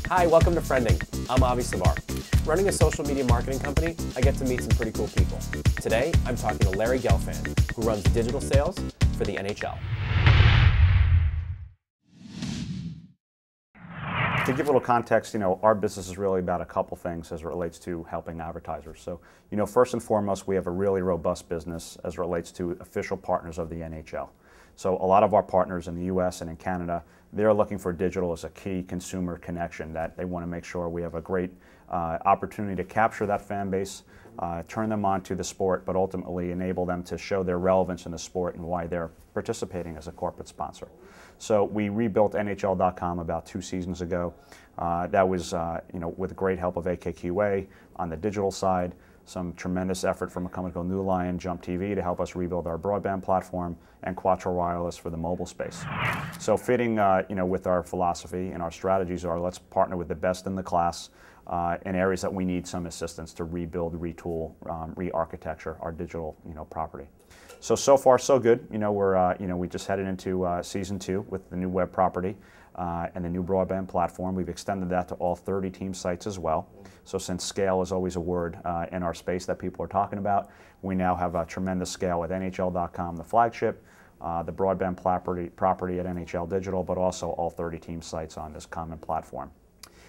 Hi, welcome to Friending. I'm Avi Savar. Running a social media marketing company, I get to meet some pretty cool people. Today, I'm talking to Larry Gelfand, who runs digital sales for the NHL. To give a little context, our business is really about a couple things as it relates to helping advertisers. So, first and foremost, we have a really robust business as it relates to official partners of the NHL. So a lot of our partners in the US and in Canada, they're looking for digital as a key consumer connection, that they want to make sure we have a great opportunity to capture that fan base, turn them on to the sport, but ultimately enable them to show their relevance in the sport and why they're participating as a corporate sponsor. So we rebuilt NHL.com about 2 seasons ago. That was with great help of AKQA on the digital side, some tremendous effort from a company called New Lion Jump TV to help us rebuild our broadband platform, and Quattro Wireless for the mobile space. So fitting with our philosophy and our strategies are, let's partner with the best in the class in areas that we need some assistance to rebuild, retool, re-architecture our digital property. So far so good. We just headed into season 2 with the new web property and the new broadband platform. We've extended that to all 30 team sites as well. So since scale is always a word in our space that people are talking about, we now have a tremendous scale with NHL.com, the flagship, the broadband property at NHL Digital, but also all 30 team sites on this common platform.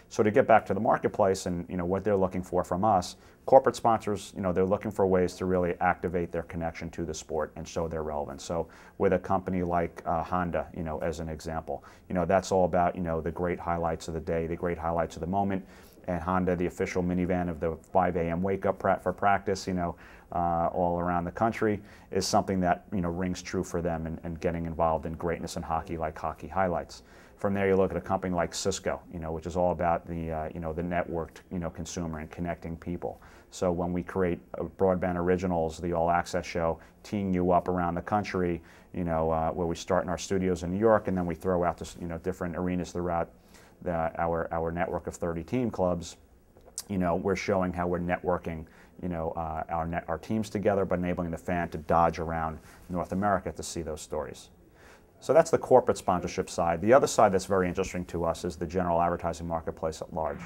So to get back to the marketplace and what they're looking for from us, corporate sponsors, they're looking for ways to really activate their connection to the sport and show their relevance. So with a company like Honda, as an example, that's all about the great highlights of the day, the great highlights of the moment. And Honda, the official minivan of the 5 a.m. wake up for practice, all around the country, is something that rings true for them and getting involved in greatness in hockey, like hockey highlights. From there, you look at a company like Cisco, which is all about the the networked consumer and connecting people. So when we create Broadband Originals, the All Access show, teeing you up around the country, where we start in our studios in New York, and then we throw out to different arenas throughout our network of 30 team clubs. We're showing how we're networking our teams together, but enabling the fan to dodge around North America to see those stories. So that's the corporate sponsorship side. The other side that's very interesting to us is the general advertising marketplace at large.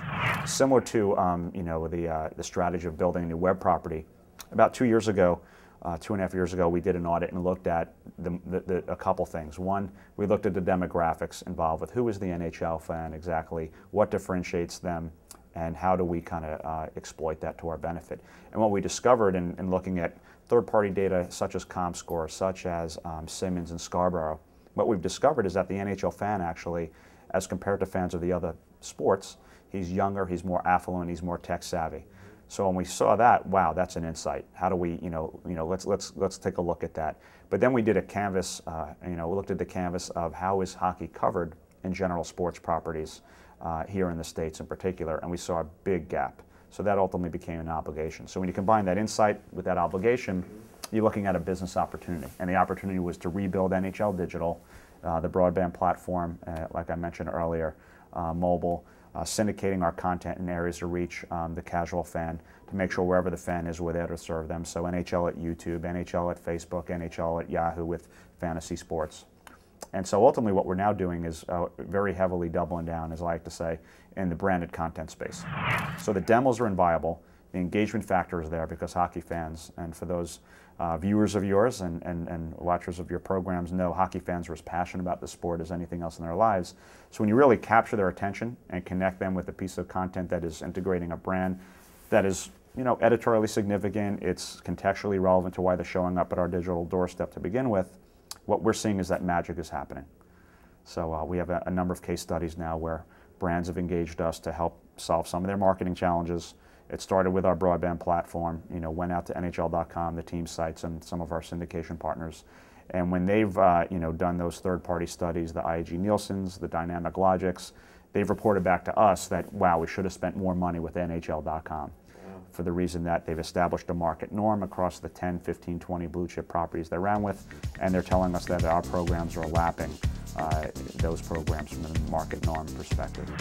Similar to the strategy of building a new web property, about 2 years ago, 2.5 years ago, we did an audit and looked at a couple things. One, we looked at the demographics involved with who is the NHL fan exactly, what differentiates them, and how do we kind of exploit that to our benefit. And what we discovered in looking at third-party data such as ComScore, such as Simmons and Scarborough, what we've discovered is that the NHL fan actually, as compared to fans of the other sports, he's younger, he's more affluent, he's more tech savvy. So when we saw that, wow, that's an insight. How do we, let's take a look at that. But then we did a canvas, we looked at the canvas of how is hockey covered in general sports properties here in the States in particular, and we saw a big gap. So that ultimately became an obligation. So when you combine that insight with that obligation, you're looking at a business opportunity. And the opportunity was to rebuild NHL Digital, the broadband platform, like I mentioned earlier, mobile, syndicating our content in areas to reach the casual fan, to make sure wherever the fan is, we're there to serve them. So NHL at YouTube, NHL at Facebook, NHL at Yahoo with fantasy sports. And so ultimately what we're now doing is very heavily doubling down, as I like to say, in the branded content space. So the demos are inviolable. The engagement factor is there because hockey fans, and for those viewers of yours and watchers of your programs know, hockey fans are as passionate about the sport as anything else in their lives. So when you really capture their attention and connect them with a piece of content that is integrating a brand that is editorially significant, it's contextually relevant to why they're showing up at our digital doorstep to begin with, what we're seeing is that magic is happening. So we have a number of case studies now where brands have engaged us to help solve some of their marketing challenges. It started with our broadband platform, went out to NHL.com, the team sites, and some of our syndication partners. And when they've done those third-party studies, the IAG Nielsen's, the Dynamic Logics, they've reported back to us that, wow, we should have spent more money with NHL.com. For the reason that they've established a market norm across the 10, 15, 20 blue chip properties they ran with, and they're telling us that our programs are lapping those programs from a market norm perspective.